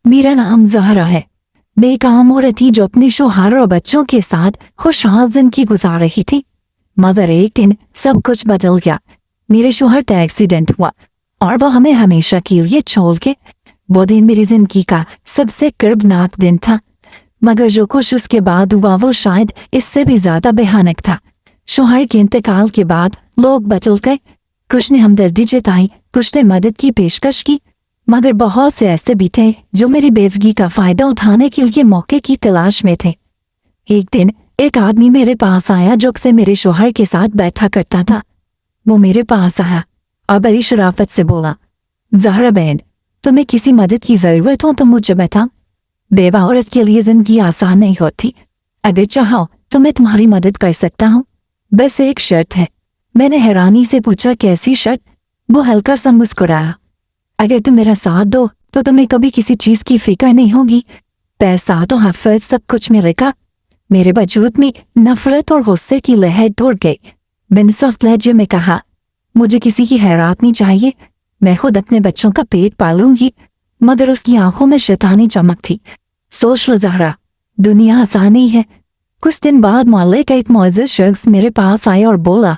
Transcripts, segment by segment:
मेरा नाम ज़हरा है। मैं एक आम औरत थी जो अपने शौहर और बच्चों के साथ खुशहाल जिंदगी गुजार रही थी, मगर एक दिन सब कुछ बदल गया। मेरे शौहर का एक्सीडेंट हुआ और वह हमें हमेशा के लिए छोड़ के। वो दिन मेरी जिंदगी का सबसे कर्बनाक दिन था, मगर जो कुछ उसके बाद हुआ वो शायद इससे भी ज्यादा भयानक था। शौहर के इंतकाल के बाद लोग बदल गए। कुछ ने हमदर्दी जताई, कुछ ने मदद की पेशकश की, मगर बहुत से ऐसे भी थे जो मेरी बेवगी का फायदा उठाने के लिए मौके की तलाश में थे। एक दिन एक आदमी मेरे पास आया जो अक्सर मेरे शौहर के साथ बैठा करता था। वो मेरे पास आया और बड़ी शराफत से बोला, ज़हरा बहन, तुम्हें किसी मदद की जरूरत हो तो मुझे बता। बेवा औरत के लिए जिंदगी आसान नहीं होती। अगर चाहो तो मैं तुम्हारी मदद कर सकता हूँ, बस एक शर्त है। मैंने हैरानी से पूछा, कैसी शर्त? वो हल्का सा मुस्कुराया, अगर तुम मेरा साथ दो तो तुम्हें कभी किसी चीज की फिक्र नहीं होगी। पैसा तो हफ्फत सब कुछ मिलेगा। मेरे वजूद में नफरत और गुस्से की लहर दौड़ गई। मैंने सख्त लहजे में कहा, मुझे किसी की हैरात नहीं चाहिए, मैं खुद अपने बच्चों का पेट पालूंगी। मगर उसकी आंखों में शैतानी चमक थी। सोच लो ज़हरा, दुनिया आसान नहीं है। कुछ दिन बाद मोहल्ले का एक मुअज़्ज़िज़ शख्स मेरे पास आया और बोला,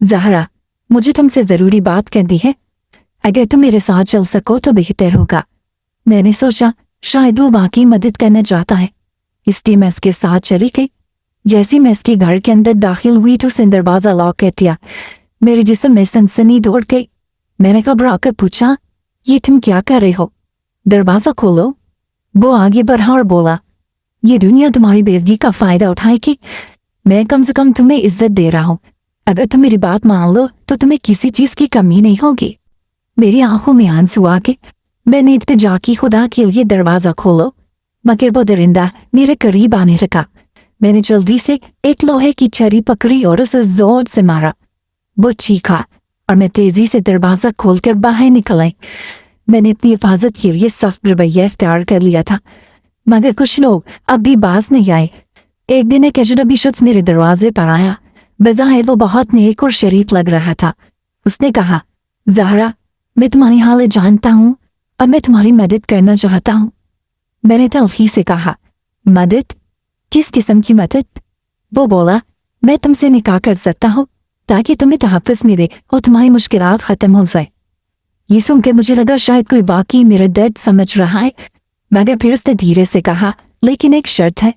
ज़हरा, मुझे तुमसे जरूरी बात करनी है। अगर तुम मेरे साथ चल सको तो बेहतर होगा। मैंने सोचा शायद वो वाकई मदद करना चाहता है, इसलिए मैं उसके साथ चली गई। जैसी मैं उसके घर के अंदर दाखिल हुई तो उसने दरवाजा लॉक कर दिया। मेरे जिस्म में सनसनी दौड़ गई। मैंने घबरा कर पूछा, ये तुम क्या कर रहे हो? दरवाजा खोलो। वो आगे बढ़ा और बोला, ये दुनिया तुम्हारी बेवगी का फायदा उठाएगी। मैं कम से कम तुम्हें इज्जत दे रहा हूँ। अगर तुम मेरी बात मान लो तो तुम्हें किसी चीज की कमी नहीं होगी। मेरी आंखों में आंसू आ गए। मैंने इल्तिजा की, खुदा के लिए दरवाजा खोलो, मगर वो दरिंदा मेरे करीब आने लगा। मैंने जल्दी से एक लोहे की छड़ी पकड़ी और उसे जोर से मारा। वो चीखा और मैं तेजी से दरवाजा खोलकर बाहर निकल आई। मैंने अपनी हिफाजत के लिए सख्त रवैया इख्तियार कर लिया था, मगर कुछ लोग अब भी बाज नहीं आए। एक दिन एक अजनबी शख्स मेरे दरवाजे पर आया। बज़ाहिर वो बहुत नेक और शरीफ लग रहा था। उसने कहा, ज़हरा, मैं तुम्हारी हालत जानता हूँ और मैं तुम्हारी मदद करना चाहता हूँ। मैंने तल्खी से कहा, मदद? किस किस्म की मदद? वो बोला, मैं तुमसे निकाह कर सकता हूँ ताकि तुम्हें तहफ़्फ़ुज़ मिले और तुम्हारी मुश्किलात ख़त्म हो जाए। ये सुनकर मुझे लगा शायद कोई बाकी मेरा दर्द समझ रहा है, मगर फिर उसने धीरे से कहा, लेकिन एक शर्त है,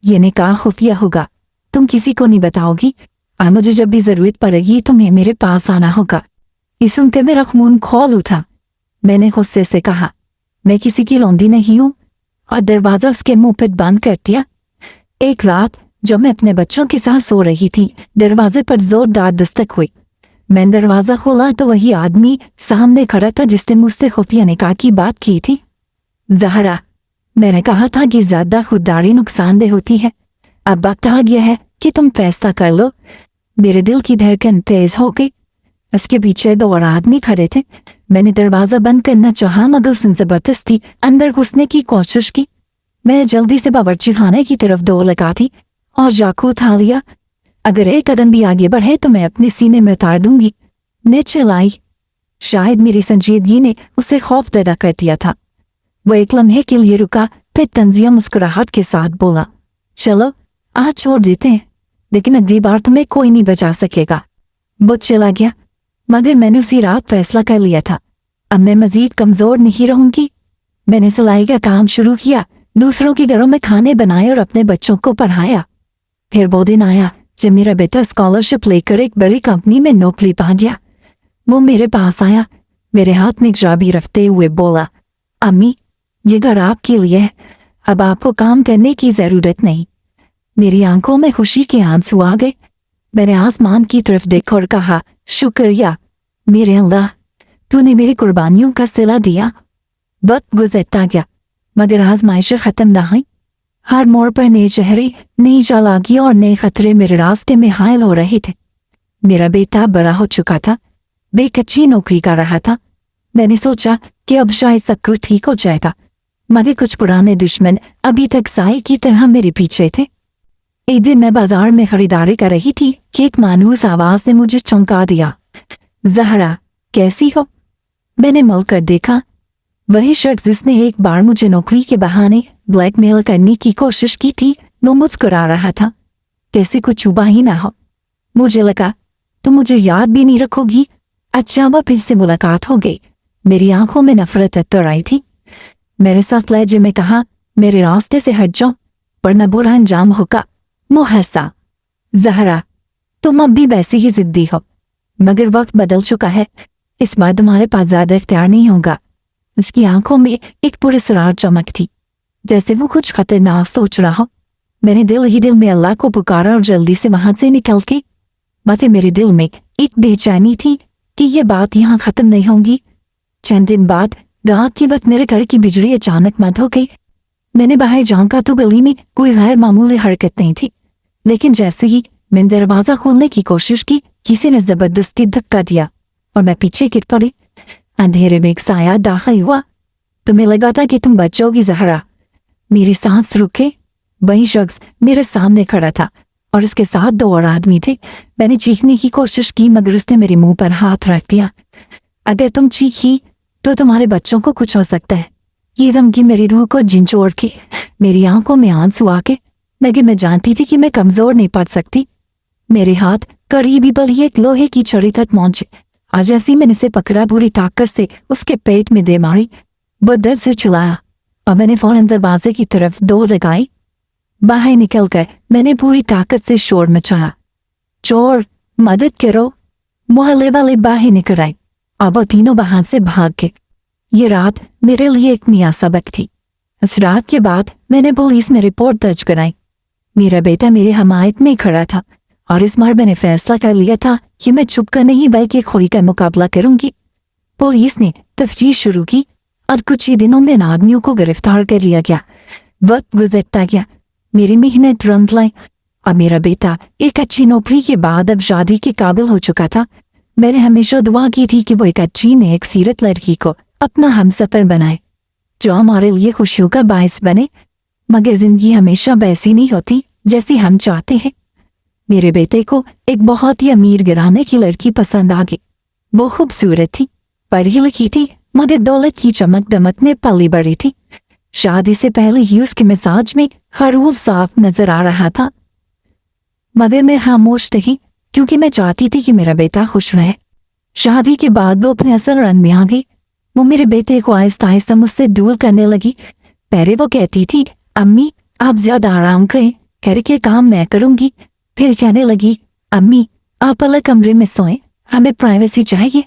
ये निकाह खुफिया होगा, तुम किसी को नहीं बताओगी और मुझे जब भी जरूरत पड़ेगी तुम्हें मेरे पास आना होगा। ये सुनकर मेरा खून खौल उठा। मैंने गुस्से से कहा, मैं किसी की लौंडी नहीं हूँ, और दरवाजा उसके मुंह पर बंद कर दिया। एक रात जब मैं अपने बच्चों के साथ सो रही थी, दरवाजे पर जोरदार दस्तक हुई। मैंने दरवाजा खोला तो वही आदमी सामने खड़ा था जिसने मुझसे खुफिया निकाह की बात की थी। ज़हरा, मैंने कहा था कि ज्यादा खुददारी नुकसानदेह होती है। अब वक्त आ गया है कि तुम फैसला कर लो। मेरे दिल की धड़कन तेज हो गई। उसके पीछे दो और आदमी खड़े थे। मैंने दरवाजा बंद करना चाहा, मगर उसने जबरदस्ती अंदर घुसने की कोशिश की। मैंने जल्दी से बावर्ची खाने की तरफ दौड़ लगा दी और चाकू उठा लिया। अगर एक कदम भी आगे बढ़े तो मैं अपने सीने में उतार दूंगी। मैं चिल्लाई। शायद मेरी संजीदगी ने उसे खौफ पैदा कर दिया था। वो एक लम्हे के लिए रुका, फिर तंजिया मुस्कुराहट के साथ बोला, चलो आज छोड़ देते हैं, लेकिन अगली बार तुम्हें कोई नहीं बचा सकेगा। वो चला गया, मगर मैंने उसी रात फैसला कर लिया था, अब मैं मजीद कमजोर नहीं रहूंगी। मैंने सिलाई का काम शुरू किया, दूसरों के घरों में खाने बनाए और अपने बच्चों को पढ़ाया। फिर वो दिन आया जब मेरा बेटा स्कॉलरशिप लेकर एक बड़ी कंपनी में नौकरी पा गया। वो मेरे पास आया, मेरे हाथ में एक चाबी रखते हुए बोला, अम्मी, ये घर आपके लिए है, अब आपको काम करने की जरूरत नहीं। मेरी आंखों में खुशी के आंसू आ गए। मैंने आसमान की तरफ देखा और कहा, शुक्रिया मेरे अल्लाह, तूने मेरी कुर्बानियों का सिला दिया। वक्त गुजरता गया, मगर आजमाइशें खत्म न हुई। हर मोड़ पर नए चेहरे, नई चालाकी और नए खतरे मेरे रास्ते में हायल हो रहे थे। मेरा बेटा बड़ा हो चुका था, एक अच्छी नौकरी कर रहा था। मैंने सोचा कि अब शायद सब कुछ ठीक हो जाएगा, मगर कुछ पुराने दुश्मन अभी तक साए की तरह मेरे पीछे थे। एक दिन मैं बाजार में खरीदारी कर रही थी कि एक मायूस आवाज ने मुझे चौंका दिया। ज़हरा, कैसी हो? मैंने मुड़ कर देखा। वही शख्स जिसने एक बार मुझे नौकरी के बहाने ब्लैकमेल करने की कोशिश की थी वो मुस्कुरा रहा था, जैसे कुछ छुपा ही ना हो। मुझे लगा तुम मुझे याद भी नहीं रखोगी। अच्छा वह फिर से मुलाकात हो गई। मेरी आंखों में नफरत अतर आई थी। मेरे साथ लहजे में कहा, मेरे रास्ते से हट जाओ वरना बुरा अंजाम होगा। वो हंसा, ज़हरा तुम अब भी वैसी ही जिद्दी हो, मगर वक्त बदल चुका है, इस बार तुम्हारे पास ज्यादा इख्तियार नहीं होगा। उसकी आंखों में एक पुरस्कार चमक थी, जैसे वो कुछ खतरनाक सोच रहा हो। मैंने दिल ही दिल में अल्लाह को पुकारा और जल्दी से वहां से निकल के मते मेरे दिल में एक बेचैनी थी कि ये बात यहाँ खत्म नहीं होगी। चंद दिन बाद रात के वक्त मेरे घर की बिजली अचानक बंद हो गई। मैंने बाहर झांका तो गली में कोई गैर मामूली हरकत नहीं थी, लेकिन जैसे ही मैंने दरवाजा खोलने की कोशिश की, किसी ने जबरदस्ती धक्का दिया और मैं पीछे गिर पड़ी। अंधेरे में एक साया दाखिल हुआ। तुम्हें लगा था कि तुम बचोगी ज़हरा। मेरी सांस रुके। वही शख्स मेरे सामने खड़ा था और उसके साथ 2 और आदमी थे। मैंने चीखने की कोशिश की मगर उसने मेरे मुंह पर हाथ रख दिया। अगर तुम चीखी तो तुम्हारे बच्चों को कुछ हो सकता है। ये धमकी मेरी रूह को झिंझोड़ के मेरी आंखों में आंसू आके, मगर मैं जानती थी कि मैं कमजोर नहीं पड़ सकती। मेरे हाथ करीबी पर ही एक लोहे की छड़ी तक पहुंचे और जैसे मैंने इसे पकड़ा पूरी ताकत से उसके पेट में दे मारी। वो दर्द से चिल्लाया और मैंने फौरन दरवाजे की तरफ दौड़ लगाई। बाहर निकलकर मैंने पूरी ताकत से शोर मचाया, चोर मदद करो। मोहल्ले वाले बाहर निकल आए और वो तीनों बाहर से भाग गए। ये रात मेरे लिए एक नया सबक थी। इस रात के बाद मैंने पुलिस में रिपोर्ट दर्ज कराई। मेरा बेटा मेरे हमायत में खड़ा था और इस बार मैंने फैसला कर लिया था कि मैं छुप कर नहीं बल्कि खुल कर मुकाबला करूंगी। पुलिस ने तफ्तीश शुरू की और कुछ ही दिनों में इन आदमियों को गिरफ्तार कर लिया गया। वक्त गुजरता गया, मेरी मेहनत रंग लाई और मेरा बेटा एक अच्छी नौकरी के बाद अब शादी के काबिल हो चुका था। मैंने हमेशा दुआ की थी कि वो एक अच्छी नेक सीरत लड़की को अपना हमसफर बनाए जो हमारे लिए खुशियों का बायस बने। मगर जिंदगी हमेशा वैसी नहीं होती जैसी हम चाहते हैं। मेरे बेटे को एक बहुत ही अमीर घराने की लड़की पसंद आ गई। वो खूबसूरत थी, पढ़ी लिखी थी, मगर दौलत की चमक दमक में पली बढ़ी थी। शादी से पहले ही उसके मिजाज में खरूल साफ नजर आ रहा था, मगर मैं खामोश रही क्योंकि मैं चाहती थी कि मेरा बेटा खुश रहे। शादी के बाद वो अपने असल रंग में आ गई। वो मेरे बेटे को आहिस्ता आहिस्ता मुझसे दूर करने लगी। पहले वो कहती थी, अम्मी आप ज्यादा आराम करें, घर के काम मैं करूंगी। फिर कहने लगी, अम्मी आप अलग कमरे में सोएं, हमें प्राइवेसी चाहिए।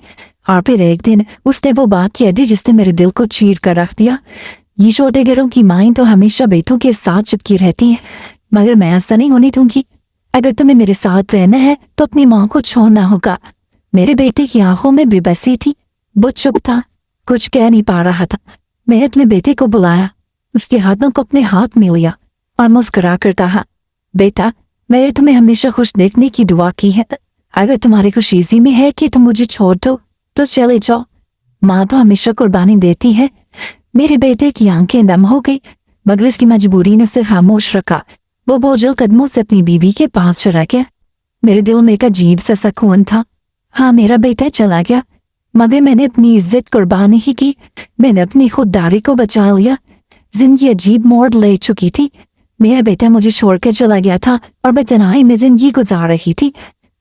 और फिर एक दिन उसने वो बात कह दी जिसने मेरे दिल को चीर कर रख दिया। ये छोटे घरों की माएं तो हमेशा बेटों के साथ चिपकी रहती हैं, मगर मैं ऐसा नहीं होने दूंगी। अगर तुम्हें मेरे साथ रहना है तो अपनी माँ को छोड़ना होगा। मेरे बेटे की आंखों में बेबसी थी। वो चुप था, कुछ कह नहीं पा रहा था। मैं अपने बेटे को बुलाया, उसके हाथों को अपने हाथ में लिया और मुस्कुरा कर कहा, बेटा मैंने तुम्हें हमेशा खुश देखने की दुआ की है। अगर तुम्हारी खुशी इसी में है कि तुम मुझे छोड़ दो तो चले जाओ। माँ तो हमेशा कुर्बानी देती है। मेरे बेटे की आंखें नम हो गई, मगर उसकी मजबूरी ने उसे खामोश रखा। वो बोझल कदमों से अपनी बीवी के पास चला गया। मेरे दिल में एक अजीब सा सुकून था। हाँ मेरा बेटा चला गया, मगर मैंने अपनी इज्जत कुर्बान नहीं की। मैंने अपनी खुददारी को बचा लिया। जिंदगी अजीब मोड़ ले चुकी थी। मेरा बेटा मुझे छोड़कर चला गया था और मैं तन्हाई में जिंदगी गुजार रही थी।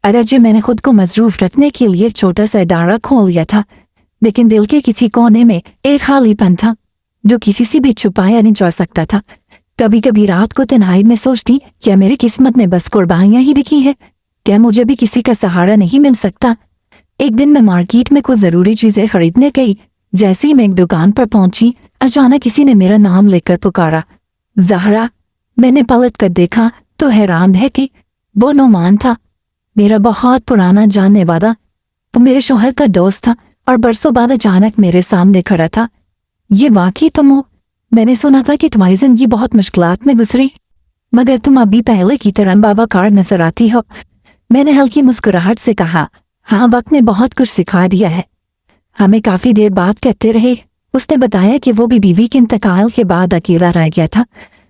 अरजे मैंने खुद को मसरूफ रखने के लिए एक छोटा सा इदारा खोल लिया था, लेकिन दिल के किसी कोने में एक खालीपन था जो किसी से भी छुपाया नहीं जा सकता था। कभी कभी रात को तन्हाई में सोचती, क्या मेरी किस्मत में बस कुर्बानियां ही लिखी है? क्या मुझे भी किसी का सहारा नहीं मिल सकता? एक दिन मैं मार्केट में कुछ जरूरी चीजें खरीदने गई। जैसे ही मैं एक दुकान पर पहुंची, अचानक किसी ने मेरा नाम लेकर पुकारा, ज़हरा। मैंने पलट कर देखा तो हैरान है कि वो नोमान था, मेरा बहुत पुराना जानने वाला। वो मेरे शौहर का दोस्त था और बरसों बाद अचानक मेरे सामने खड़ा था। ये वाकई तुम हो? मैंने सुना था कि तुम्हारी जिंदगी बहुत मुश्किलात में गुजरी, मगर तुम अभी पहले की तरह बाबाकार नजर आती हो। मैंने हल्की मुस्कुराहट से कहा, हाँ वक्त ने बहुत कुछ सिखा दिया है। हमें काफी देर बात करते रहे। उसने बताया कि वो भी बीवी के इंतकाल के बाद अकेला रह गया था।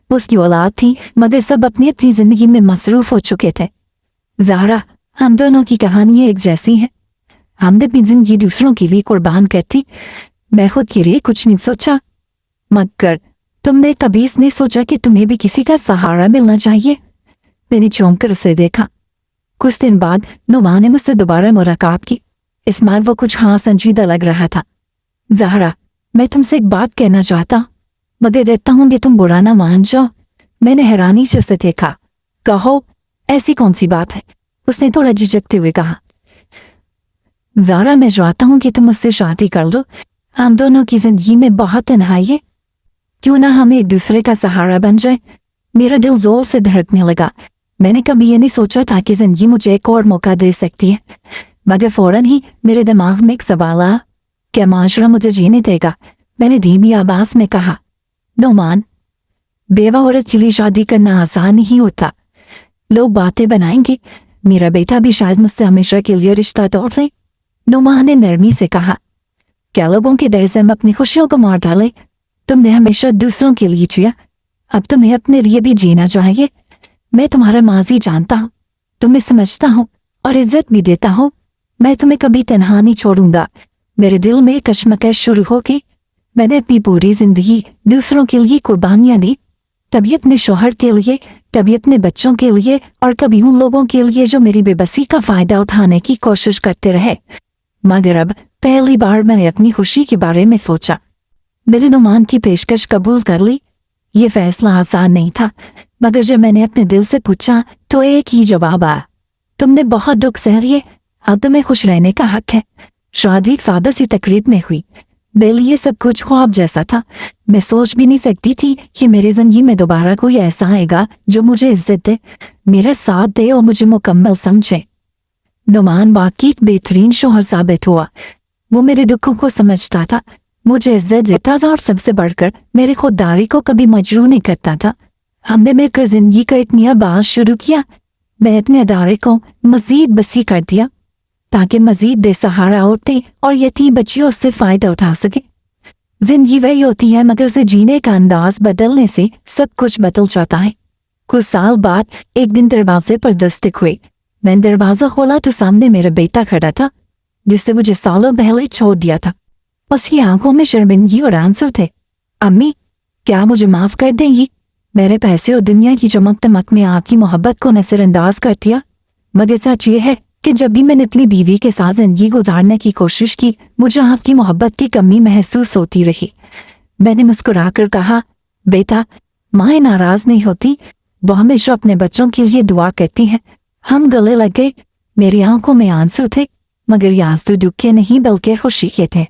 उसकी औलाद थी, मगर सब अपनी अपनी जिंदगी में मसरूफ हो चुके थे। ज़हरा, हम दोनों की कहानियां एक जैसी हैं। हमने अपनी जिंदगी दूसरों के लिए कुर्बान करती, मैं खुद के लिए कुछ नहीं सोचा। मगर तुमने कभी इसने सोचा कि तुम्हें भी किसी का सहारा मिलना चाहिए? मैंने चौंक कर उसे देखा। कुछ दिन बाद नुमान ने मुझसे दोबारा मुलाकात की। इस बार वो कुछ संजीदा लग रहा था। ज़हरा, मैं तुमसे एक बात कहना चाहता, मगर देता हूँ कि तुम बुरा ना मान जाओ। मैंने हैरानी से उसे देखा। कहो, ऐसी कौन सी बात है? उसने थोड़ा झिझकते हुए कहा। ज़हरा, मैं चाहता हूँ कि तुम मुझसे शादी कर लो। हम दोनों की जिंदगी में बहुत तन्हाई है, क्यों ना हम एक दूसरे का सहारा बन जाए। मेरा दिल जोर से धड़कने लगा। मैंने कभी ये नहीं सोचा था कि जिंदगी मुझे एक और मौका दे सकती है, मगर फौरन ही मेरे दिमाग में एक सवाल आया, क्या माशरा मुझे जीने देगा? मैंने धीमी आवाज में कहा। नुमान, बेवा औरत के लिए शादी करना आसान नहीं होता। लोग बातें बनाएंगे, मेरा बेटा भी शायद मुझसे हमेशा के लिए रिश्ता तोड़ ले। नुमान ने नरमी से कहा। क्या लोगों के डर से हम अपनी खुशियों को मार डाले? तुमने हमेशा दूसरों के लिए जिया, अब तुम्हें अपने लिए भी जीना चाहिए। मैं तुम्हारा माजी जानता हूँ, तुम्हें समझता हूँ और इज्जत भी देता हूँ। मैं तुम्हें कभी तन्हा नहीं छोड़ूंगा। मेरे दिल में कश्मकश शुरू हो गई। मैंने अपनी पूरी जिंदगी दूसरों के लिए कुर्बानियां दी, कभी अपने शौहर के लिए, कभी अपने बच्चों के लिए और कभी उन लोगों के लिए जो मेरी बेबसी का फायदा उठाने की कोशिश करते रहे। मगर अब पहली बार मैंने अपनी खुशी के बारे में सोचा। मैंने नुमान की पेशकश कबूल कर ली। ये फैसला आसान नहीं था, मगर जब मैंने अपने दिल से पूछा तो एक ही जवाब आया, तुमने बहुत दुख सह लिए, अब तुम्हें खुश रहने का हक है। शादी सादा सी तकरीब में हुई। मेरे लिए सब कुछ ख्वाब जैसा था। मैं सोच भी नहीं सकती थी कि मेरी जिंदगी में दोबारा कोई ऐसा आएगा जो मुझे इज्जत दे, मेरा साथ दे और मुझे मुकम्मल समझे। नुमान वाकई बेहतरीन शौहर साबित हुआ। वो मेरे दुखों को समझता था, मुझे इज्जत देता था और सबसे बढ़कर मेरे खुददारी को कभी मजरूह नहीं करता था। हमने मिलकर जिंदगी का एक नया बाज शुरू किया। मैं अपने अदारे को मजीद बसी कर दिया ताकि मजीद बेसहारा औरतें और यतीम बच्चियों उससे फायदा उठा सके। जिंदगी वही होती है, मगर उसे जीने का अंदाज बदलने से सब कुछ बदल जाता है। कुछ साल बाद एक दिन दरवाजे पर दस्तक हुई। मैंने दरवाजा खोला तो सामने मेरा बेटा खड़ा था, जिससे मुझे सालों पहले छोड़ दिया था। उसकी आंखों में शर्मिंदगी और आंसू थे। अम्मी, क्या मुझे माफ कर देंगी? मेरे पैसे और दुनिया की चमक दमक में आपकी मोहब्बत को नजरअंदाज कर दिया। मगर सच ये है कि जब भी मैंने अपनी बीवी के साथ जिंदगी गुजारने की कोशिश की, मुझे आपकी मोहब्बत की कमी महसूस होती रही। मैंने मुस्कुराकर कहा, बेटा, माँ नाराज नहीं होती, वो हमेशा अपने बच्चों के लिए दुआ करती हैं। हम गले लग गए। मेरी आंखों में आंसू थे, मगर ये आंसू दुख के नहीं बल्कि खुशी के थे।